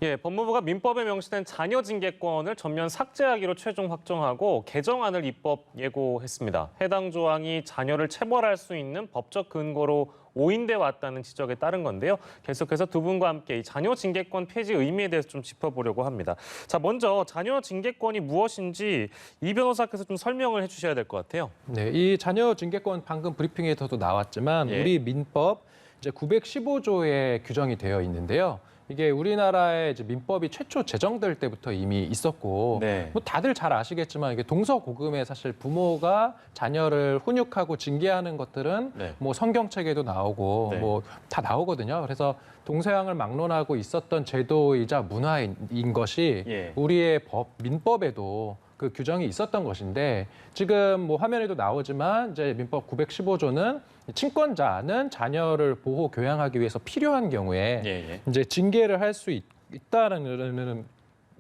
예, 법무부가 민법에 명시된 자녀 징계권을 전면 삭제하기로 최종 확정하고 개정안을 입법 예고했습니다. 해당 조항이 자녀를 체벌할 수 있는 법적 근거로 오인돼 왔다는 지적에 따른 건데요. 계속해서 두 분과 함께 이 자녀 징계권 폐지 의미에 대해서 좀 짚어보려고 합니다. 자, 먼저 자녀 징계권이 무엇인지 이 변호사께서 좀 설명을 해주셔야 될 것 같아요. 네, 이 자녀 징계권 방금 브리핑에서도 나왔지만 예. 우리 민법 이제 915조에 규정이 되어 있는데요. 이게 우리나라의 이제 민법이 최초 제정될 때부터 이미 있었고, 네. 뭐 다들 잘 아시겠지만 이게 동서고금에 사실 부모가 자녀를 훈육하고 징계하는 것들은 네. 뭐 성경책에도 나오고 네. 뭐 다 나오거든요. 그래서 동서양을 막론하고 있었던 제도이자 문화인 것이 예. 우리의 민법에도 그 규정이 있었던 것인데 지금 뭐 화면에도 나오지만 이제 민법 915조는 친권자는 자녀를 보호 교양하기 위해서 필요한 경우에 예. 이제 징계를 할 수 있다는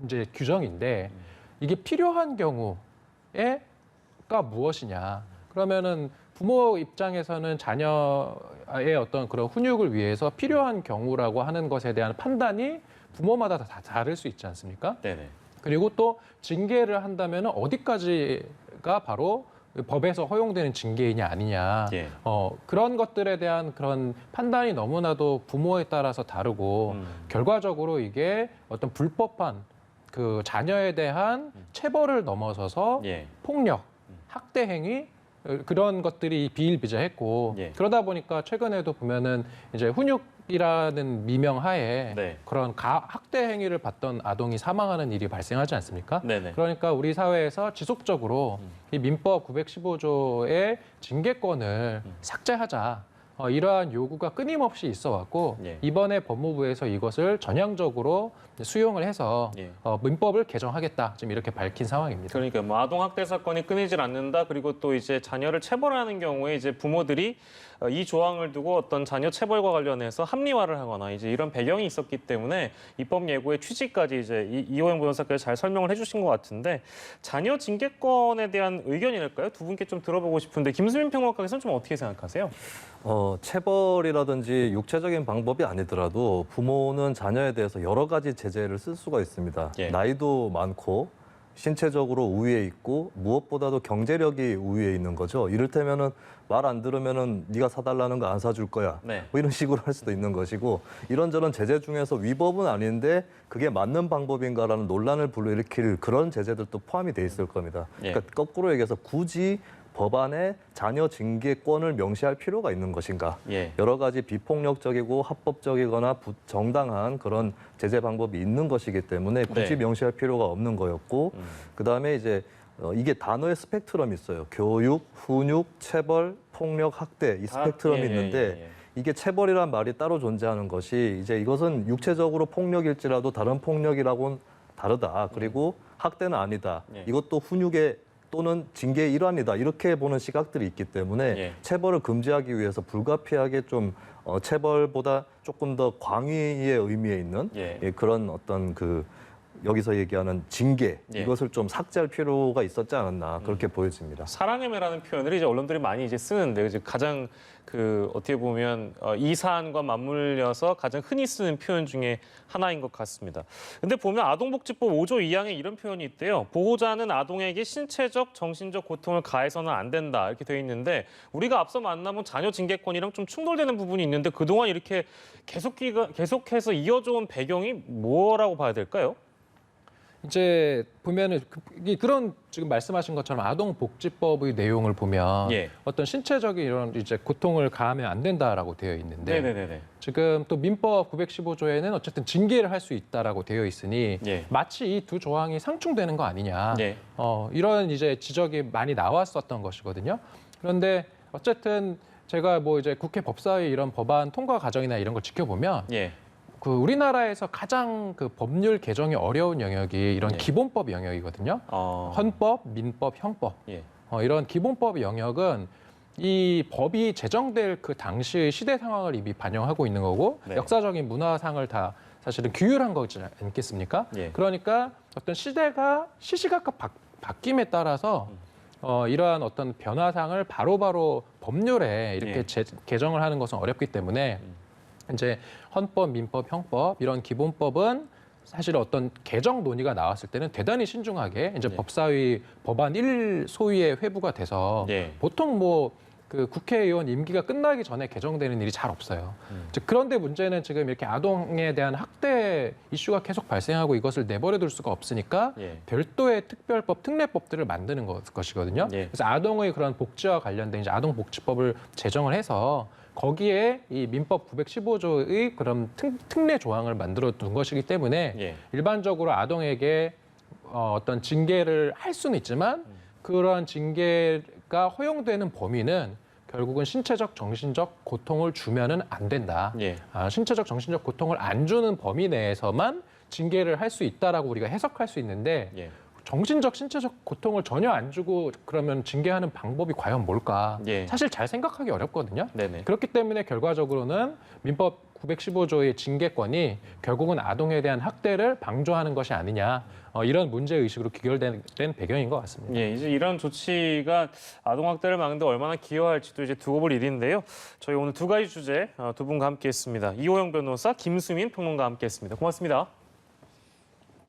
이제 규정인데 이게 필요한 경우에가 무엇이냐? 그러면은 부모 입장에서는 자녀의 어떤 그런 훈육을 위해서 필요한 경우라고 하는 것에 대한 판단이 부모마다 다 다를 수 있지 않습니까? 네네. 그리고 또 징계를 한다면 어디까지가 바로 법에서 허용되는 징계이냐 아니냐. 예. 그런 것들에 대한 그런 판단이 너무나도 부모에 따라서 다르고 결과적으로 이게 어떤 불법한 그 자녀에 대한 체벌을 넘어서서 예. 폭력, 학대 행위 그런 것들이 비일비재했고 예. 그러다 보니까 최근에도 보면은 이제 훈육이라는 미명하에 네. 그런 학대 행위를 받던 아동이 사망하는 일이 발생하지 않습니까? 네네. 그러니까 우리 사회에서 지속적으로 이 민법 915조의 징계권을 삭제하자. 이러한 요구가 끊임없이 있어 왔고 예. 이번에 법무부에서 이것을 전향적으로 수용을 해서 예. 민법을 개정하겠다. 지금 이렇게 밝힌 상황입니다. 그러니까 뭐 아동 학대 사건이 끊이질 않는다. 그리고 또 이제 자녀를 체벌하는 경우에 이제 부모들이 이 조항을 두고 어떤 자녀 체벌과 관련해서 합리화를 하거나 이제 이런 배경이 있었기 때문에 입법 예고의 취지까지 이제 이호영 변호사께서 잘 설명을 해주신 것 같은데 자녀 징계권에 대한 의견이랄까요? 두 분께 좀 들어보고 싶은데 김수민 평론가께서는 좀 어떻게 생각하세요? 체벌이라든지 육체적인 방법이 아니더라도 부모는 자녀에 대해서 여러 가지 제재를 쓸 수가 있습니다. 예. 나이도 많고 신체적으로 우위에 있고 무엇보다도 경제력이 우위에 있는 거죠. 이를테면은 말 안 들으면은 네가 사달라는 거 안 사줄 거야. 네. 뭐 이런 식으로 할 수도 있는 것이고 이런저런 제재 중에서 위법은 아닌데 그게 맞는 방법인가라는 논란을 불러일으킬 그런 제재들도 포함이 돼 있을 겁니다. 예. 그러니까 거꾸로 얘기해서 굳이 법안에 자녀 징계권을 명시할 필요가 있는 것인가? 예. 여러 가지 비폭력적이고 합법적이거나 정당한 그런 제재 방법이 있는 것이기 때문에 굳이 네. 명시할 필요가 없는 거였고 그다음에 이제 이게 단어의 스펙트럼이 있어요. 교육, 훈육, 체벌, 폭력, 학대 이 스펙트럼이 있는데 이게 체벌이란 말이 따로 존재하는 것이 이제 이것은 육체적으로 폭력일지라도 다른 폭력이라고는 다르다. 그리고 학대는 아니다. 예. 이것도 훈육의 또는 징계의 일환이다. 이렇게 보는 시각들이 있기 때문에 예. 체벌을 금지하기 위해서 불가피하게 좀 체벌보다 조금 더 광의의 의미에 있는 예. 그런 어떤 여기서 얘기하는 징계 예. 이것을 좀 삭제할 필요가 있었지 않았나 그렇게 보여집니다. 사랑의 매라는 표현을 이제 언론들이 많이 이제 쓰는데 이제 가장 어떻게 보면 이 사안과 맞물려서 가장 흔히 쓰는 표현 중에 하나인 것 같습니다. 근데 보면 아동복지법 5조 2항에 이런 표현이 있대요. 보호자는 아동에게 신체적, 정신적 고통을 가해서는 안 된다 이렇게 되어 있는데 우리가 앞서 만나본 자녀 징계권이랑 좀 충돌되는 부분이 있는데 그동안 이렇게 계속해서 이어져온 배경이 뭐라고 봐야 될까요? 이제 보면은 그런 지금 말씀하신 것처럼 아동복지법의 내용을 보면 예. 어떤 신체적인 이런 이제 고통을 가하면 안 된다라고 되어 있는데 네네네. 지금 또 민법 915조에는 어쨌든 징계를 할 수 있다라고 되어 있으니 예. 마치 이 두 조항이 상충되는 거 아니냐. 예. 이런 이제 지적이 많이 나왔었던 것이거든요. 그런데 어쨌든 제가 뭐 이제 국회 법사위 이런 법안 통과 과정이나 이런 걸 지켜보면 예. 우리나라에서 가장 법률 개정이 어려운 영역이 이런 예. 기본법 영역이거든요. 헌법, 민법, 형법. 예. 이런 기본법 영역은 이 법이 제정될 그 당시의 시대 상황을 이미 반영하고 있는 거고 네. 역사적인 문화상을 다 사실은 규율한 거지 않겠습니까? 예. 그러니까 어떤 시대가 시시각각 바뀜에 따라서 이러한 어떤 변화상을 바로바로 법률에 이렇게 예. 개정을 하는 것은 어렵기 때문에 이제 헌법, 민법, 형법 이런 기본법은 사실 어떤 개정 논의가 나왔을 때는 대단히 신중하게 이제 네. 법사위 법안 1 소위에 회부가 돼서 네. 보통 뭐 그 국회의원 임기가 끝나기 전에 개정되는 일이 잘 없어요. 이제 그런데 문제는 지금 이렇게 아동에 대한 학대 이슈가 계속 발생하고 이것을 내버려둘 수가 없으니까 예. 별도의 특별법, 특례법들을 만드는 것이거든요. 예. 그래서 아동의 그런 복지와 관련된 이제 아동복지법을 제정을 해서 거기에 이 민법 915조의 그런 특례 조항을 만들어 둔 것이기 때문에 예. 일반적으로 아동에게 어떤 징계를 할 수는 있지만 그러한 징계가 허용되는 범위는 결국은 신체적, 정신적 고통을 주면은 안 된다. 예. 신체적, 정신적 고통을 안 주는 범위 내에서만 징계를 할 수 있다라고 우리가 해석할 수 있는데 예. 정신적, 신체적 고통을 전혀 안 주고 그러면 징계하는 방법이 과연 뭘까? 예. 사실 잘 생각하기 어렵거든요. 네네. 그렇기 때문에 결과적으로는 민법 915조의 징계권이 결국은 아동에 대한 학대를 방조하는 것이 아니냐 이런 문제의식으로 귀결된 배경인 것 같습니다. 예, 이제 이런 조치가 아동 학대를 막는 데 얼마나 기여할지도 이제 두고 볼 일인데요. 저희 오늘 두 가지 주제 두 분과 함께했습니다. 이호영 변호사, 김수민 평론가와 함께했습니다. 고맙습니다.